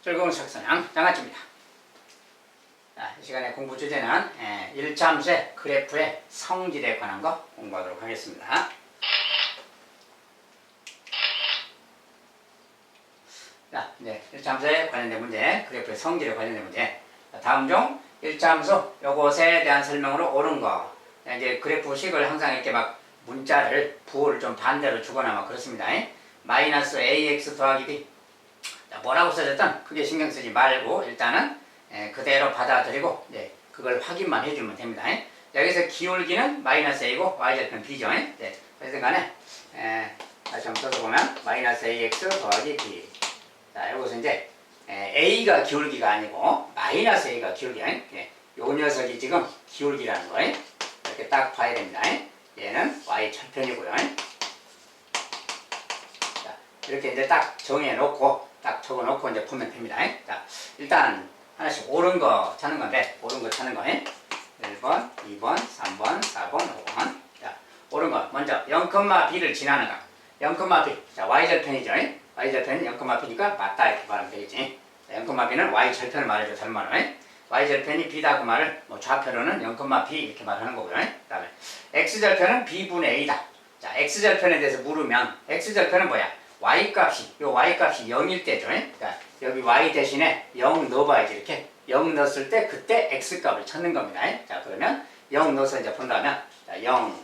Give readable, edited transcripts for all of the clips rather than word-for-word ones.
즐거운 수학선양 장아찌입니다. 이 시간에 공부 주제는 1차함수의 그래프의 성질에 관한 거 공부하도록 하겠습니다. 자, 이제 1차함수에 관련된 문제, 그래프의 성질에 관련된 문제. 다음 중 1차함수 요것에 대한 설명으로 옳은 거. 이제 그래프식을 항상 이렇게 막 문자를 부호를 좀 반대로 주거나 막 그렇습니다. 마이너스 ax 더하기 b. 뭐라고 써졌든 크게 신경 쓰지 말고 일단은 그대로 받아들이고 그걸 확인만 해주면 됩니다. 여기서 기울기는 마이너스 a고 y절편 b죠. 그래서 간에 다시 한번 써서 보면 마이너스 ax 더하기 b. 자, 여기서 이제 a가 기울기가 아니고 마이너스 a가 기울기야. 요 녀석이 지금 기울기라는 거예요. 이렇게 딱 봐야 됩니다. 얘는 y절편이고요. 자, 이렇게 이제 딱 정해놓고 딱 적어놓고 이제 보면 됩니다. 자, 일단 하나씩 옳은 거 찾는 건데, 옳은 거 찾는 거. 1번, 2번, 3번, 4번, 5번. 자, 옳은 거. 먼저 0,b를 지나는 거. 0,b. 자, y절편이죠. y절편은 0,b니까 맞다 이렇게 말하면 되겠지. 0,b는 y절편을 말해줘, 다른 말은. y절편이 b다 그 말을 좌표로는 0,b 이렇게 말하는 거고요. 그 다음에 x절편은 b분의 a다. 자, x절편에 대해서 물으면 x절편은 뭐야? y값이, 요 y값이 0일 때죠. 그러니까 여기 y 대신에 0 넣어봐야지. 이렇게 0 넣었을 때 그때 x값을 찾는 겁니다. 자, 그러면 0 넣어서 이제 본다면 자, 0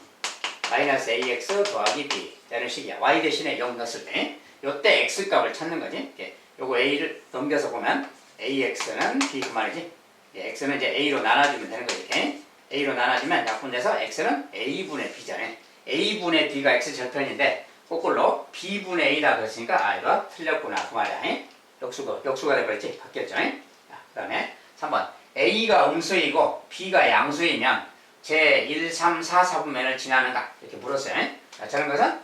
마이너스 ax 더하기 b 이런 식이야. y 대신에 0 넣었을 때 요때 x값을 찾는 거지. 요거 a를 넘겨서 보면 ax는 b 그 말이지. x는 이제 a로 나눠주면 되는 거지. a로 나눠주면 약분돼서 x는 a분의 b잖아요. a분의 b가 x절편인데 거꾸로 b분의 a라 그랬으니까 이거 틀렸구나 그 말이야. 역수가 돼버렸지. 바뀌었죠. 그 다음에 3번 a가 음수이고 b가 양수이면 제 1, 3, 4, 4분면을 지나는가 이렇게 물었어요. 자, 저런 것은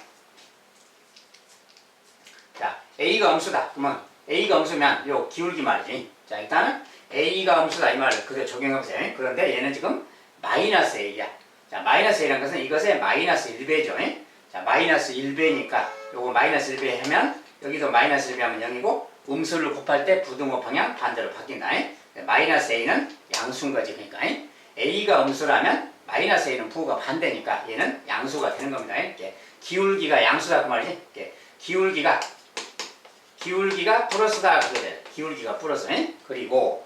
자, a가 음수다. 그러면 a가 음수면 요 기울기 말이지. 자, 일단은 a가 음수다 이 말을 그대로 적용해보세요. 그런데 얘는 지금 마이너스 a야. 자, 마이너스 a라는 것은 이것의 마이너스 1배죠. 자, 마이너스 1배니까 요거 마이너스 1배 하면 여기도 마이너스 1배 하면 0이고 음수를 곱할 때 부등호 방향 반대로 바뀐다. 마이너스 a는 양수인 거지. 그러니까 a가 음수라면 마이너스 a는 부호가 반대니까 얘는 양수가 되는 겁니다. 기울기가 양수다 그 말이지. 기울기가 플러스다 그래. 기울기가 플러스. 그리고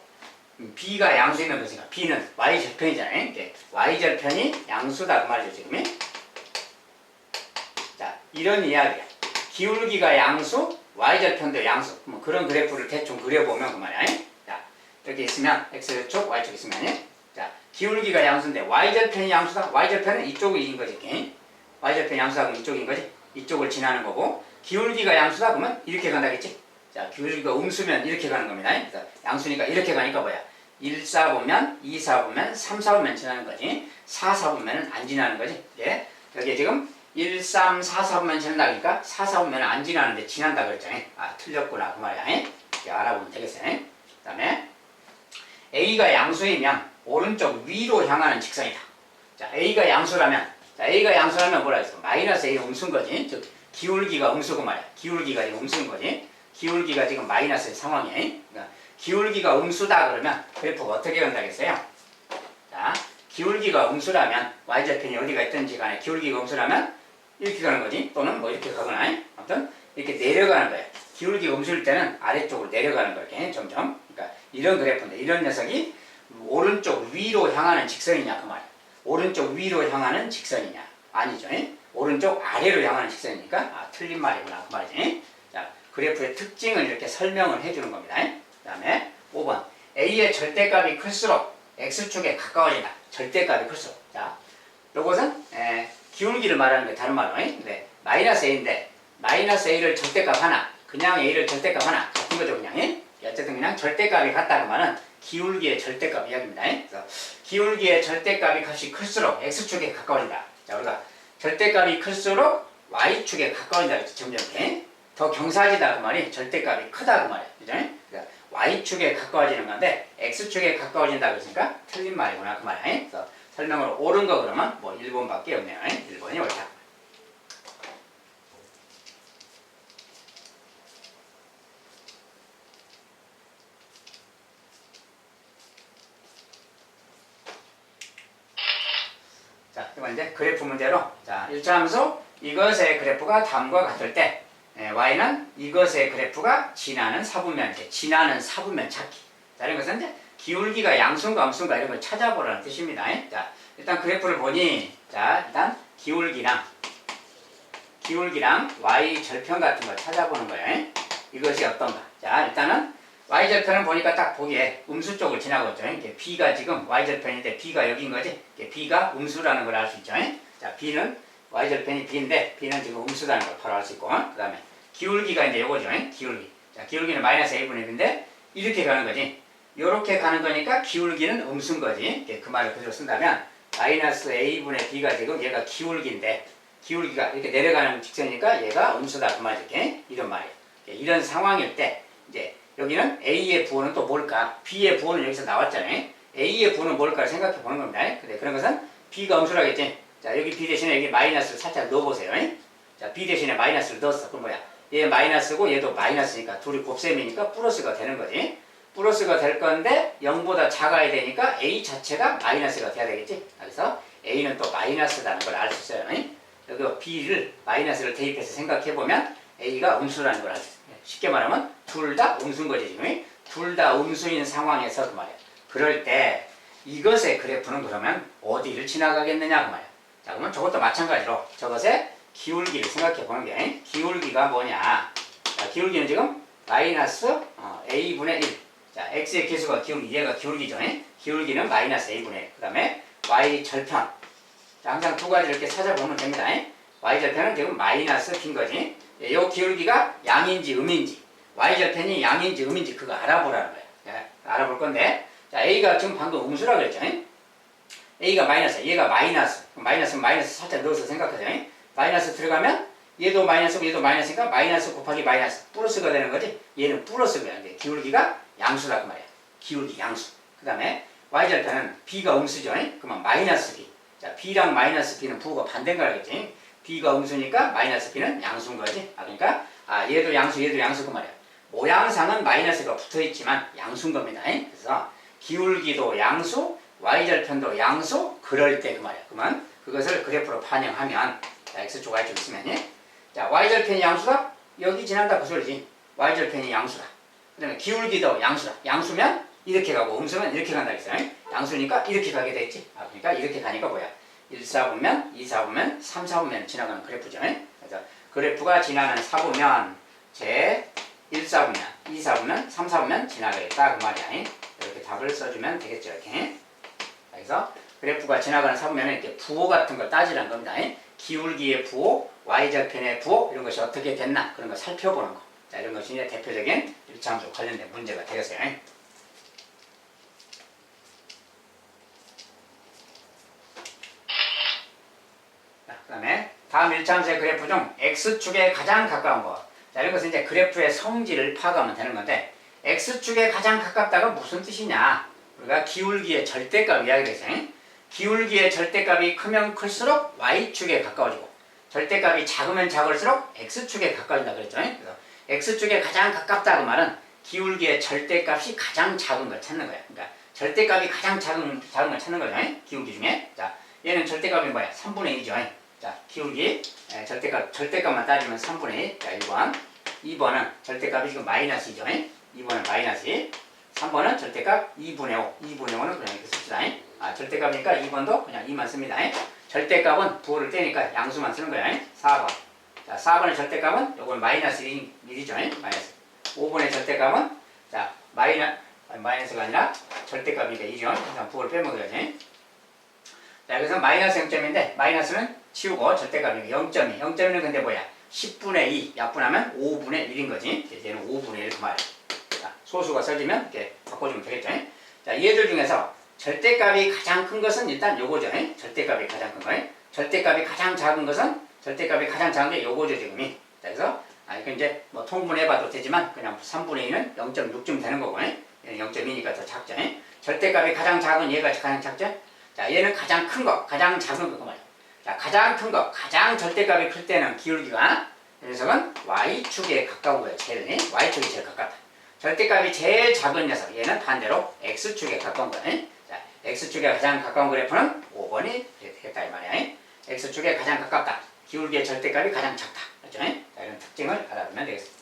b가 양수이면 그렇습니까? b는 y절편이잖아요. y절편이 양수다 그 말이죠 지금. 자, 이런 이야기야. 기울기가 양수, y절편도 양수. 뭐 그런 그래프를 대충 그려보면 그 말이야. 자, 이렇게 있으면 x축, y축 있으면 자, 기울기가 양수인데 y절편이 양수다. y절편은 이쪽인 거지. y절편 양수하고 이쪽인 거지. 이쪽을 지나는 거고 기울기가 양수다 그러면 이렇게 간다겠지. 자, 기울기가 음수면 이렇게 가는 겁니다. 그래서 양수니까 이렇게 가니까 뭐야? 1, 4보면, 2, 4보면, 3, 4보면 지나는 거지. 4, 4보면은 안 지나는 거지. 여기 지금 1, 3, 4, 4분면 지난다니까 4, 4분면 안 지나는데 지난다 그랬잖아요. 틀렸구나 그 말이야. 이렇게 알아보면 되겠어요. 그 다음에 a가 양수이면 오른쪽 위로 향하는 직선이다. 자, a가 양수라면 뭐라 했어? 마이너스 a 음수인 거지. 즉 기울기가 음수고 말이야. 기울기가 지금 음수인 거지. 기울기가 지금 마이너스의 상황이에요. 그러니까 기울기가 음수다 그러면 그래프가 어떻게 간다겠어요? 자, 기울기가 음수라면 y절편이 어디가 있든지 간에 기울기가 음수라면 이렇게 가는 거지. 또는 뭐 이렇게 가거나 아무튼 이렇게 내려가는 거야. 기울기가 음수일 때는 아래쪽으로 내려가는 거야. 점점. 그러니까 이런 그래프인데 이런 녀석이 오른쪽 위로 향하는 직선이냐 그 말이야. 오른쪽 위로 향하는 직선이냐 아니죠. 오른쪽 아래로 향하는 직선이니까 틀린 말이구나 그 말이지. 자, 그래프의 특징을 이렇게 설명을 해주는 겁니다. 그 다음에 5번 a의 절대값이 클수록 x축에 가까워진다. 절대값이 클수록. 자, 요것은 기울기를 말하는 게 다른 말로. 근데 마이너스 a인데 마이너스 a를 절대값 하나, 그냥 a를 절대값 하나 같은 거죠 그냥. 어쨌든 그냥 절대값이 같다는 말은 기울기의 절대값 이야기입니다. 그래서 기울기의 절대값이 값이 클수록 x축에 가까워진다. 자, 우리가 절대값이 클수록 y축에 가까워진다. 점점 더 경사지다 그 말이 절대값이 크다 그 말이야. 그죠? 그러니까 y축에 가까워지는 건데 x축에 가까워진다 그랬으니까 틀린 말이구나 그 말이야. 그래서 설명으로 옳은 거 그러면 뭐 1번밖에 없네요. 1번이 옳다. 이건 이제 그래프 문제로 자 1차 함수 이것의 그래프가 다음과 같을 때 y는 이것의 그래프가 지나는 사분면 지나는 사분면 찾기. 자 이런 것은 이제 기울기가 양수인가 음수인가 이런 걸 찾아보라는 뜻입니다. 자 일단 그래프를 보니 자 일단 기울기랑 y 절편 같은 걸 찾아보는 거예요. 이것이 어떤가. 자 일단은 y 절편은 보니까 딱 보기에 음수 쪽을 지나고 있죠. 이렇게 b가 지금 y 절편인데 b가 여기인 거지. b가 음수라는 걸 알 수 있죠. 자 b는 y 절편이 b인데 b는 지금 음수라는 걸 바로 알 수 있고 그 다음에 기울기가 이제 요거죠. 기울기. 자 기울기는 마이너스 a분의 b인데 이렇게 가는 거지. 요렇게 가는 거니까 기울기는 음수인 거지. 그 말을 그대로 쓴다면 마이너스 a분의 b가 지금 얘가 기울기인데 기울기가 이렇게 내려가는 직선이니까 얘가 음수다 그 말이지. 이런 말이에요. 이런 상황일 때 이제 여기는 a의 부호는 또 뭘까? b의 부호는 여기서 나왔잖아요. a의 부호는 뭘까를 생각해 보는 겁니다. 근데 그런 것은 b가 음수라겠지. 자 여기 b 대신에 여기 마이너스를 살짝 넣어보세요. 자 b 대신에 마이너스를 넣었어. 그럼 뭐야? 얘 마이너스고 얘도 마이너스니까 둘이 곱셈이니까 플러스가 되는 거지. 플러스가 될 건데 0보다 작아야 되니까 a 자체가 마이너스가 돼야 되겠지. 그래서 a는 또 마이너스라는 걸 알 수 있어요. 여기 b를 마이너스를 대입해서 생각해 보면 a가 음수라는 걸 알 수 있어요. 쉽게 말하면 둘 다 음수인 거지 지금. 둘 다 음수인 상황에서 그 말이야. 그럴 때 이것의 그래프는 그러면 어디를 지나가겠느냐 그 말이야. 자 그러면 저것도 마찬가지로 저것의 기울기를 생각해 보는 게 기울기가 뭐냐. 자, 기울기는 지금 마이너스 a분의 1. 자 x의 계수가 기울기, 얘가 기울기죠. 기울기는 마이너스 a분의 1. 그 다음에 y 절편. 자, 항상 두 가지 이렇게 찾아보면 됩니다. y 절편은 지금 마이너스 빈 거지. 이 기울기가 양인지 음인지 y절편이 양인지 음인지 그거 알아보라는 거야. 알아볼 건데 자 a가 지금 방금 음수라 그랬죠. a가 마이너스 얘가 마이너스 마이너스는 마이너스 살짝 넣어서 생각하죠. 마이너스 들어가면 얘도 마이너스고 얘도 마이너스니까 마이너스 곱하기 마이너스 플러스가 되는 거지. 얘는 플러스가 되는데 기울기가 양수라 그 말이야. 기울기 양수. 그 다음에 y절편은 b가 음수죠. 그러면 마이너스 b. 자 b랑 마이너스 b는 부호가 반대인 거라겠지. b가 음수니까 마이너스 b는 양수인 거지. 그러니까 얘도 양수 얘도 양수 그 말이야. 모양상은 마이너스가 붙어있지만 양수인 겁니다. 그래서 기울기도 양수 y절편도 양수 그럴 때 그 말이야. 그러면 그것을 그래프로 반영하면 자 x축 y축 있으면 자 y절편이 양수다? 여기 지난다 그 소리지. y절편이 양수다. 그 다음에 기울기도 양수다. 양수면 이렇게 가고 음수면 이렇게 간다 그랬어요. 양수니까 이렇게 가게 되겠지. 그러니까 이렇게 가니까 뭐야. 1, 4분면, 2, 4분면, 3, 4분면 지나가는 그래프죠. 그래서 그래프가 지나는 4분면 제 1, 4분면, 2, 4분면, 3, 4분면 지나가겠다 그 말이야. 이렇게 답을 써주면 되겠죠. 이렇게. 그래서 그래프가 지나가는 4분면은 이렇게 부호 같은 걸 따지라는 겁니다. 기울기의 부호, y절편의 부호 이런 것이 어떻게 됐나 그런 걸 살펴보는 거. 자 이런 것이 이제 대표적인 일차함수 관련된 문제가 되겠어요. 그 다음에 다음 1차함수의 그래프 중 x축에 가장 가까운 것. 자, 이런 것은 이제 그래프의 성질을 파악하면 되는 건데 x축에 가장 가깝다가 무슨 뜻이냐. 우리가 기울기의 절대값 이야기를 했어요. 기울기의 절대값이 크면 클수록 y축에 가까워지고 절대값이 작으면 작을수록 x축에 가까워진다 그랬죠. 그래서 x축에 가장 가깝다 그 말은 기울기의 절대값이 가장 작은 걸 찾는 거야. 그러니까 절대값이 가장 작은 걸 찾는 거죠. 기울기 중에. 자, 얘는 절대값이 뭐야? 3분의 2죠. 자, 기울기 절대값만 따지면 3분의 1. 자, 1번. 2번은 절대값이 지금 마이너스 2죠. 2번은 마이너스 1. 3번은 절대값 2분의 5. 2분의 5는 그냥 이렇게 씁시다. 절대값이니까 2번도 그냥 2만 씁니다. 절대값은 부호를 떼니까 양수만 쓰는 거야. 4번. 자, 4번의 절대값은 요건 마이너스 1이죠. 마이너스. 5번의 절대값은 자, 마이너스가 아니라 절대값이니까 2죠. 그래서 부호를 빼먹어야지. 자, 그래서 마이너스 0점인데 마이너스는 치우고 절대값이니까 0.2. 0.2는 근데 뭐야? 10분의 2 약분하면 5분의 1인 거지. 얘는 5분의 1 그 말이야. 자, 소수가 써지면 이렇게 바꿔주면 되겠죠. 자, 얘들 중에서 절대값이 가장 큰 것은 일단 요거죠. 절대값이 가장 큰 거. 절대값이 가장 작은 것은 절대값이 가장 작은 게 요거죠 지금이. 자, 그래서 이거 이제 뭐 통분해봐도 되지만 그냥 3분의 2는 0.6쯤 되는 거고. 얘는 0.2니까 더 작죠. 절대값이 가장 작은 얘가 가장 작죠. 자, 얘는 가장 큰 거, 가장 작은 거 그 말이야. 자, 가장 큰 거, 가장 절대값이 클 때는 기울기가 이 녀석은 y축에 가까운 거예요. 제일 y축이 제일 가깝다. 절대값이 제일 작은 녀석, 얘는 반대로 x축에 가까운 거예요. 자, x축에 가장 가까운 그래프는 5번이 되겠다 이 말이야. x축에 가장 가깝다. 기울기의 절대값이 가장 작다. 그렇죠? 자, 이런 특징을 알아두면 되겠습니다.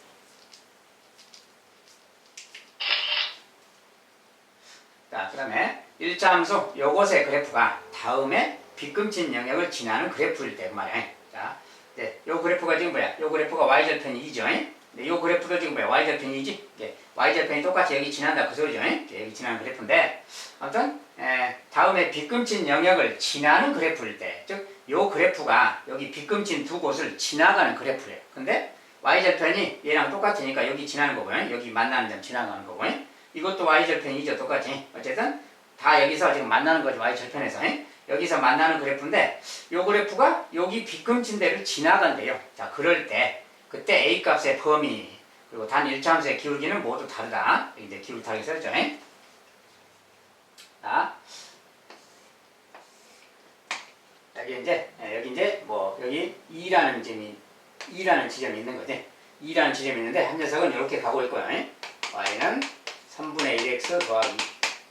자, 그 다음에 1차 함수 요것의 그래프가 다음에 빗금친 영역을 지나는 그래프일 때 그 말이야. 자, 네, 요 그래프가 지금 뭐야? 요 그래프가 y절편이 2죠. 네, 요 그래프도 지금 뭐야? y절편이 2지? 네, y절편이 똑같이 여기 지난다 그 소리죠. 여기 지나는 그래프인데 아무튼 다음에 빗금친 영역을 지나는 그래프일 때, 즉 요 그래프가 여기 빗금친 두 곳을 지나가는 그래프래요. 근데 y절편이 얘랑 똑같으니까 여기 지나는 거고요. 여기 만나는 점 지나가는 거고요. 이것도 y절편이죠. 똑같이. 어쨌든 다 여기서 지금 만나는 거죠. y절편에서. 여기서 만나는 그래프인데 요 그래프가 여기 빗금친 데를 지나간대요. 자, 그럴 때 그때 a 값의 범위 그리고 단 1차함수의 기울기는 모두 다르다. 여기 이제 기울기 다르게 써있죠. 자, 여기 이제 뭐 여기 2라는 지점이 있는 거지. 2라는 지점이 있는데 한 녀석은 이렇게 가고 있고요. y는 3분의 1x 더하기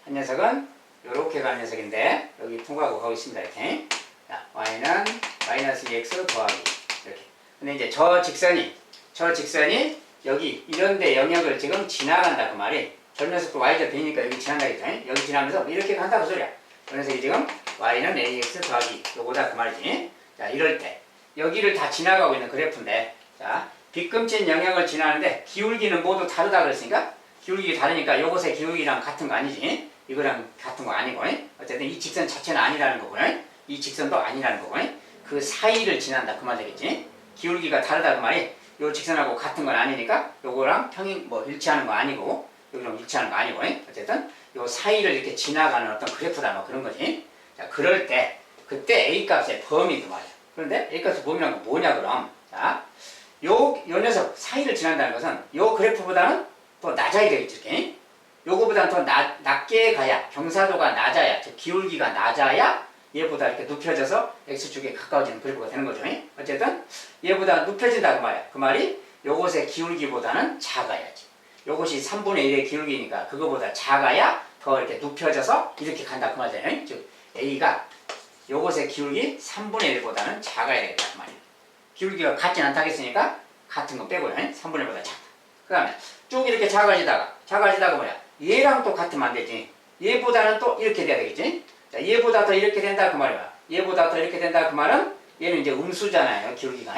한 녀석은 이렇게 가는 녀석인데 여기 통과하고 가고 있습니다. 이렇게. 자, y는 마이너스 2x 더하기 이렇게. 근데 이제 저 직선이 여기 이런데 영역을 지금 지나간다 그 말이. 저 녀석도 y절편이니까 여기 지나가겠죠. 여기 지나면서 이렇게 간다 그 소리야. 저 녀석이 지금 y는 ax 더하기 요거다 그 말이지. 자, 이럴 때 여기를 다 지나가고 있는 그래프인데, 자, 빗금친 영역을 지나는데 기울기는 모두 다르다 그랬으니까 기울기가 다르니까 요것의 기울기랑 같은 거 아니지. 이거랑 같은 거 아니고, 어쨌든 이 직선 자체는 아니라는 거고요. 이 직선도 아니라는 거고요. 그 사이를 지난다 그 말 되겠지. 기울기가 다르다 그 말이 요 직선하고 같은 건 아니니까 요거랑 평행 뭐 일치하는 거 아니고 여기랑 일치하는 거 아니고, 어쨌든 요 사이를 이렇게 지나가는 어떤 그래프다 뭐 그런 거지. 자, 그럴 때 그때 a 값의 범위 그 말이야. 그런데 a 값의 범위란 건 뭐냐 그럼? 자, 요 녀석 사이를 지난다는 것은 요 그래프보다는 더 낮아야 되겠지. 이렇게. 요거보다는 더 낮게 가야, 경사도가 낮아야, 즉 기울기가 낮아야 얘보다 이렇게 눕혀져서 x축에 가까워지는 그래프가 되는 거죠. 어쨌든 얘보다 눕혀진다 그 말이야. 그 말이 요것의 기울기보다는 작아야지. 요것이 3분의 1의 기울기니까 그거보다 작아야 더 이렇게 눕혀져서 이렇게 간다 그 말이잖아요. 즉 a가 요것의 기울기 3분의 1보다는 작아야 되겠다 그 말이야. 기울기가 같진 않다겠으니까 같은 거 빼고요. 3분의 1보다 작다. 그 다음에 쭉 이렇게 작아지다가 뭐야? 얘랑 또 같으면 안 되지. 얘보다는 또 이렇게 돼야 되겠지. 자, 얘보다 더 이렇게 된다 그 말이야. 얘보다 더 이렇게 된다 그 말은 얘는 이제 음수잖아요. 기울기가.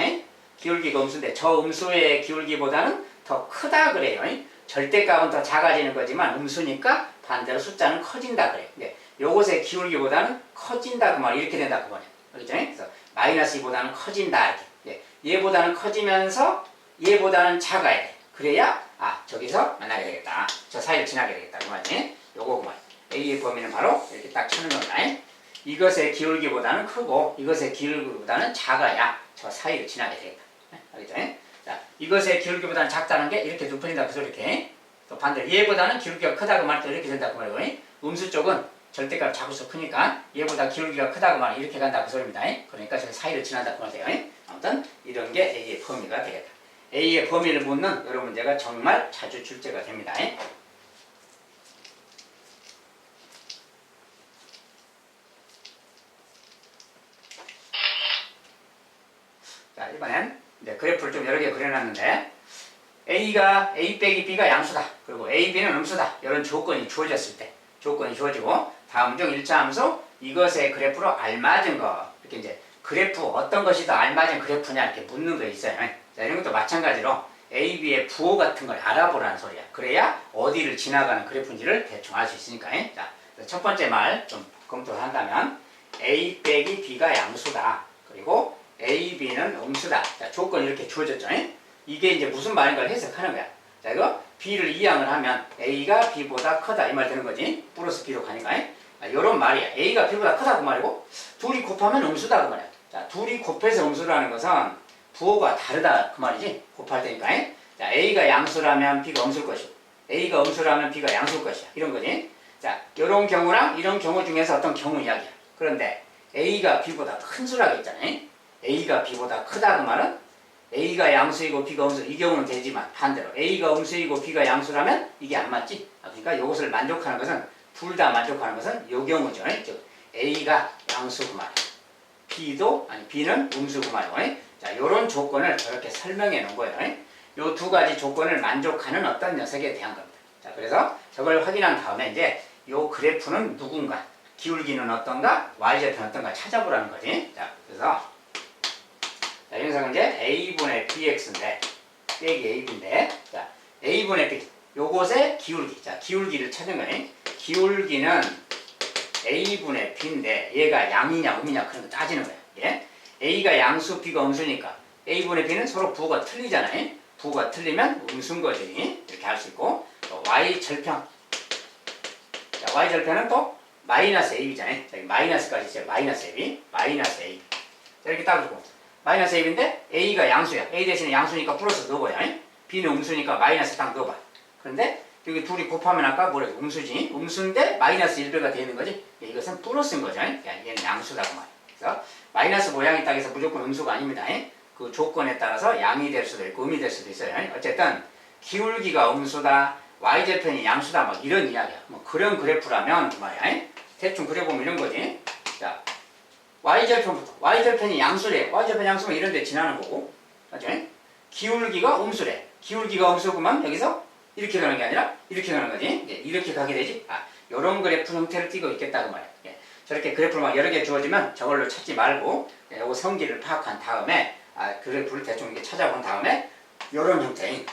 기울기가 음수인데 저 음수의 기울기보다는 더 크다 그래요. 절대값은 더 작아지는 거지만 음수니까 반대로 숫자는 커진다 그래요. 근데 요것의 기울기보다는 커진다 그 말, 이렇게 된다 그 말이에요. 그렇죠? 그래서 마이너스 2보다는 커진다 이렇게. 얘보다는 커지면서 얘보다는 작아야 돼. 그래야 저기서 만나게 되겠다. 저 사이를 지나게 되겠다 그 말이지. 요거 그 말. A의 범위는 바로 이렇게 딱 치는 겁니다. 이것의 기울기보다는 크고 이것의 기울기보다는 작아야 저 사이를 지나게 되겠다. 알겠죠? 자, 이것의 기울기보다는 작다는 게 이렇게 눕혀진다 그 소리 이렇게. 또 반대로 얘보다는 기울기가 크다 그 말도 이렇게 된다 그 말이고, 음수 쪽은 절대값 작을수록 크니까 얘보다 기울기가 크다 그 말 이렇게 간다 그 소리입니다. 그러니까 저 사이를 지난다 그 말이에요. 아무튼 이런 게 A의 범위가 되겠다. A의 범위를 묻는 이런 문제가 정말 자주 출제가 됩니다. 자, 이번엔 이제 그래프를 좀 여러 개 그려놨는데 A가 A 빼기 B가 양수다. 그리고 A, B는 음수다. 이런 조건이 주어졌을 때 조건이 주어지고 다음 중 1차 함수 이것의 그래프로 알맞은 거 이렇게 이제 그래프 어떤 것이 더 알맞은 그래프냐 이렇게 묻는 거 있어요. 자, 이런 것도 마찬가지로 A, B의 부호 같은 걸 알아보라는 소리야. 그래야 어디를 지나가는 그래프인지를 대충 알 수 있으니까. 자, 첫 번째 말 좀 검토를 한다면 A 빼기 B가 양수다. 그리고 A, B는 음수다. 자, 조건이 이렇게 주어졌죠. 이게 이제 무슨 말인가를 해석하는 거야. 자, 이거 B를 이항을 하면 A가 B보다 크다 이 말 되는 거지. 플러스 B로 가니까. 요런 말이야. A가 B보다 크다 그 말이고 둘이 곱하면 음수다 그 말이야. 자, 둘이 곱해서 음수라는 것은 부호가 다르다 그 말이지. 곱할 테니까. 자, A가 양수라면 B가 음수일 것이고 A가 음수라면 B가 양수일 것이야. 이런 거지. 자, 요런 경우랑 이런 경우 중에서 어떤 경우 이야기야. 그런데 A가 B보다 큰 수라고 했잖아요. A가 B보다 크다 그 말은 A가 양수이고 B가 음수 이 경우는 되지만 반대로 A가 음수이고 B가 양수라면 이게 안 맞지. 그러니까 이것을 만족하는 것은 둘 다 만족하는 것은 이 경우죠. 즉 A가 양수 그 말이야. B도 아니 B는 음수고 말이고. 자, 요런 조건을 저렇게 설명해 놓은 거예요. 요 두 가지 조건을 만족하는 어떤 녀석에 대한 겁니다. 자, 그래서 저걸 확인한 다음에 이제 요 그래프는 누군가, 기울기는 어떤가, y절편 어떤가 찾아보라는 거지. 자, 그래서 자, 이 녀석은 이제 a분의 bx인데 빼기 ab인데, 자, a분의 b 요것의 기울기. 자, 기울기를 찾는 거예요. 기울기는 a분의 b인데 얘가 양이냐 음이냐 그런 거 따지는 거예요. 예? a가 양수, b가 음수니까 a분의 b는 서로 부호가 틀리잖아요. 부호가 틀리면 음수인 거지. 이렇게 할 수 있고, 또 y절편. 자, y절편은 또 마이너스 ab잖아요. 여기 마이너스까지 있어요. 마이너스 ab, 마이너스 a. 자, 이렇게 따지고 마이너스 ab인데 a가 양수야. a 대신에 양수니까 플러스 넣어봐요. b는 음수니까 마이너스 딱 넣어봐. 그런데 여기 둘이 곱하면 아까 뭐래? 음수지. 음수인데 마이너스 1배가 되는 거지. 이것은 플러스인 거죠. 얘는 양수라고 말이야. 그래서 마이너스 모양이 딱 해서 무조건 음수가 아닙니다. 그 조건에 따라서 양이 될 수도 있고 음이 될 수도 있어요. 어쨌든 기울기가 음수다, y절편이 양수다, 막 이런 이야기야. 뭐 그런 그래프라면 그 말이야. 대충 그려보면 이런 거지. 자, y절편부터 y절편이 양수래. y절편 양수면 이런 데 지나는 거고, 맞죠? 기울기가 음수래. 기울기가 음수구만 여기서 이렇게 가는 게 아니라 이렇게 가는 거지. 이렇게 가게 되지. 아, 요런 그래프 형태를 띠고 있겠다 그 말이야. 저렇게 그래프를 막 여러 개 주어지면 저걸로 찾지 말고 요거 성질을 파악한 다음에 그래프를 대충 이렇게 찾아본 다음에 요런 형태인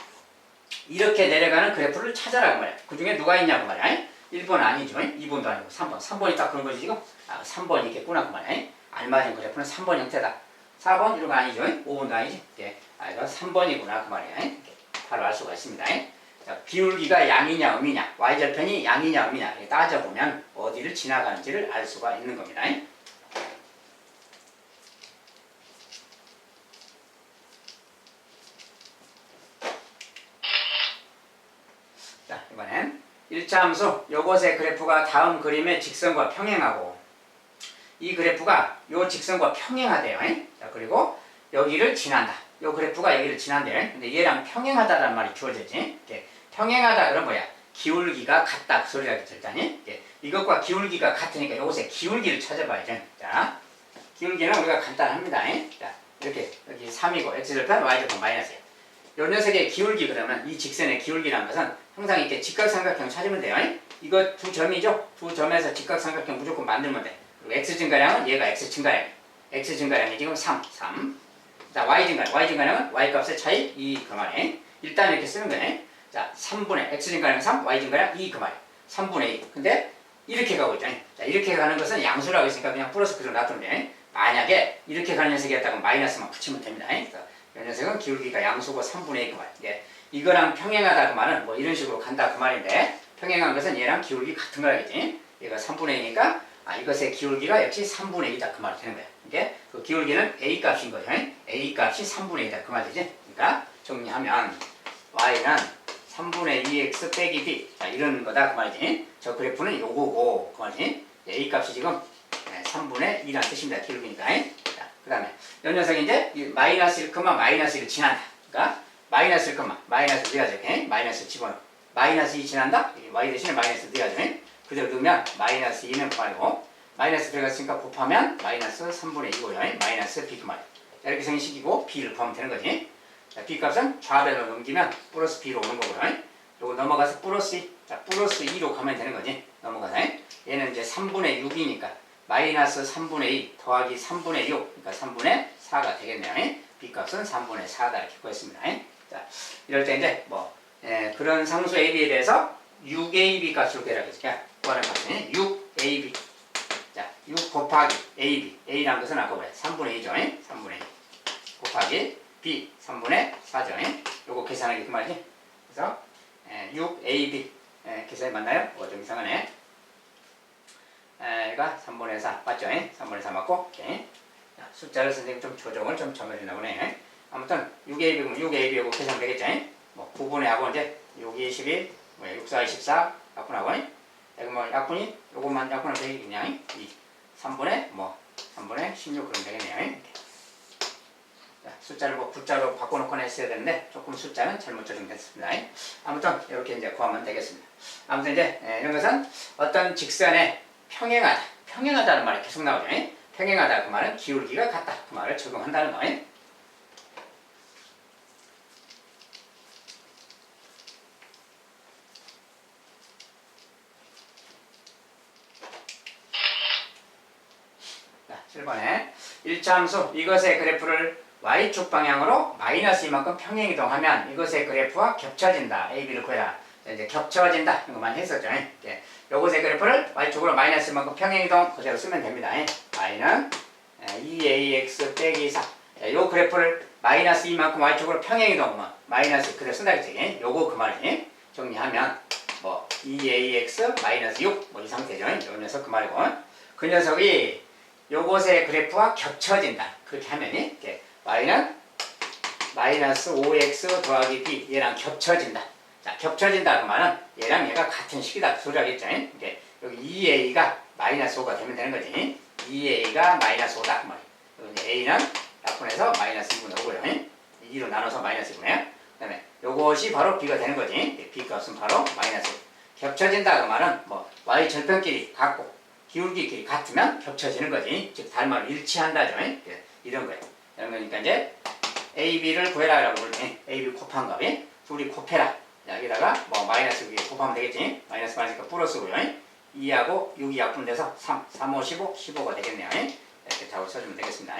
이렇게 내려가는 그래프를 찾아라고 말이야. 그 중에 누가 있냐고 말이야. 1번 아니죠. 2번도 아니고 3번. 3번이 딱 그런 거지 지금. 3번이 있겠구나 그 말이야. 알맞은 그래프는 3번 형태다. 4번 이런 거 아니죠. 5번도 아니지. 이거 3번이구나 그 말이야. 바로 알 수가 있습니다. 자, 기울기가 양이냐 음이냐, y절편이 양이냐 음이냐 따져보면 어디를 지나가는지를 알 수가 있는 겁니다. 자, 이번엔 1차 함수 요것의 그래프가 다음 그림의 직선과 평행하고 이 그래프가 요 직선과 평행하대요. 자, 그리고 여기를 지난다. 요 그래프가 여기를 지난대요. 근데 얘랑 평행하다라는 말이 주어졌지. 평행하다 그럼 뭐야? 기울기가 같다 그 소리라겠죠. 일단은 이것과 기울기가 같으니까 요것의 기울기를 찾아봐야죠. 자, 기울기는 우리가 간단합니다. 자, 이렇게 여기 3이고 x절편 y절편 마이너스예요. 요 녀석의 기울기 그러면 이 직선의 기울기라는 것은 항상 이렇게 직각삼각형 찾으면 돼요. 이거 두 점이죠. 두 점에서 직각삼각형 무조건 만들면 돼. 그리고 x 증가량은 얘가 x 증가량. x 증가량이 지금 3. 자, y 증가량은 y 값의 차이 2 그 말이에요. 일단 이렇게 쓰는 거네. 자, 3분의 x 증가량 3, y 증가량 2 그 말이에요. 3분의 2. 근데 이렇게 가고 있잖아요. 자, 이렇게 가는 것은 양수라고 했으니까 그냥 플러스 그대로 놔두면 돼. 만약에 이렇게 가는 녀석이었다면 마이너스만 붙이면 됩니다. 그래서 이 녀석은 기울기가 양수고 3분의 2 그 말이에요. 이거랑 평행하다 그 말은 뭐 이런 식으로 간다 그 말인데 평행한 것은 얘랑 기울기 같은 거라겠지. 얘가 3분의 2니까 이것의 기울기가 역시 3분의 2다 그 말이 되는 거야. 이게 그 기울기는 a 값인 거죠. a 값이 3분의 2다 그 말이지. 그러니까 정리하면 y는 3분의 2x 빼기 b. 자, 이런 거다 그 말이지. 저 그래프는 요거고 그 말이지. a 값이 지금 3분의 2라는 뜻입니다. 기울기니까. 자, 그 다음에 이 녀석이 이제 마이너스 1, 마이너스 1을 지난다. 그러니까 마이너스 1, 마이너스 넣어야죠. 마이너스 집어넣어. 마이너스 2 지난다. y 대신에 마이너스 넣어야죠. 그대로 넣으면 마이너스 2는 그 말이고 마이너스 들어갔으니까 곱하면 마이너스 3분의 2고요. 마이너스 b 그 말이에요. 이렇게 생식이고 b를 구하면 되는 거지. 자, b 값은 좌변으로 넘기면 플러스 b로 오는 거고요. 요거 넘어가서 플러스 2. 자, 플러스 2로 가면 되는 거지. 넘어가서. 얘는 이제 3분의 6이니까 마이너스 3분의 2 더하기 3분의 6. 그러니까 3분의 4가 되겠네요. b 값은 3분의 4다 이렇게 구했습니다. 자, 이럴 때 이제 뭐 그런 상수 ab에 대해서 6ab 값으로 대라고 했죠. 구하는 값은 6ab. 자, 6 곱하기 ab. a라는 것은 아까 뭐야? 3분의 2죠. 3분의 2 곱하기 b 3분의 4죠. 요거 계산하기 그 말이지. 그래서 6ab 계산이 맞나요? 좀 이상하네. 얘가 3분의 4 맞죠? 3분의 4 맞고. 오케이. 자, 숫자를 선생님 좀 조정을 좀 점해주나 보네. 아무튼 6ab면 6ab 요거 계산 되겠죠? 뭐 9분의 하고 이제 6, 22, 6, 4, 24 약분하고 여기 뭐 약분이 요것만 약분하면 되겠냐? 3분의 3분의 16 그러면 되겠네요. 자, 숫자를 뭐 숫자로 바꿔놓거나 했어야 되는데 조금 숫자는 잘못 조정됐습니다. 아무튼 이렇게 이제 구하면 되겠습니다. 아무튼 이제 이런 것은 어떤 직선에 평행하다는 말이 계속 나오죠. 평행하다 그 말은 기울기가 같다 그 말을 적용한다는 거예요. 자, 7번에 일차함수 이것의 그래프를 y축 방향으로 마이너스 이만큼 평행 이동하면 이것의 그래프와 겹쳐진다. A, B를 구해라. 이제 겹쳐진다. 이거만 했었죠. 예. 요것의 그래프를 y축으로 마이너스 이만큼 평행 이동 그대로 쓰면 됩니다. y는 2ax 빼기 4. 요 그래프를 마이너스 이만큼 y축으로 평행 이동하면 마이너스 그대로 쓴다겠지. 요거 그 말이지. 정리하면 뭐 2ax 마이너스 6 뭐 이 상태죠. 요 녀석 그 말이고 그 녀석이 요것의 그래프와 겹쳐진다. 그렇게 하면 이렇게 y는 마이너스 5x 더하기 b 얘랑 겹쳐진다. 자, 겹쳐진다 그 말은 얘랑 얘가 같은 식이다 그 소리 하겠죠. 이렇게 여기 2a가 마이너스 5가 되면 되는 거지. 2a가 마이너스 5다 그 말이에요. a는 약분해서 마이너스 2분의 5고요. 2로 나눠서 마이너스 2분의 그 다음에 요것이 바로 b가 되는 거지. b 값은 바로 마이너스 5. 겹쳐진다 그 말은 뭐 y 절편끼리 같고 기울기끼리 같으면 겹쳐지는 거지. 즉 닮아를 일치한다죠. 이런 거예요. 이런 거니까 이제 A, B를 구해라라고 그러지. A, B 곱한 값이 둘이 곱해라. 여기다가 뭐 마이너스 위에 곱하면 되겠지. 마이너스 마이너스니까 플러스고요. 2하고 6이 약분돼서 3, 3, 5, 15, 15가 되겠네요. 이렇게 답을 써주면 되겠습니다.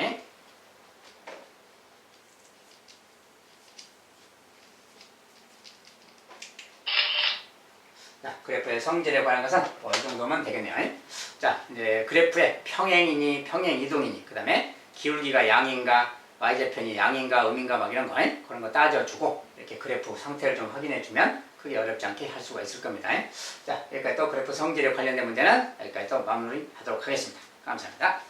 자, 그래프의 성질에 관한 것은 뭐 이 정도면 되겠네요. 자, 이제 그래프의 평행이니 평행 이동이니 그 다음에 기울기가 양인가 y절편이 양인가 음인가 막 이런 거 그런 거 따져주고 이렇게 그래프 상태를 좀 확인해주면 크게 어렵지 않게 할 수가 있을 겁니다. 자, 여기까지 또 그래프 성질에 관련된 문제는 여기까지 또 마무리하도록 하겠습니다. 감사합니다.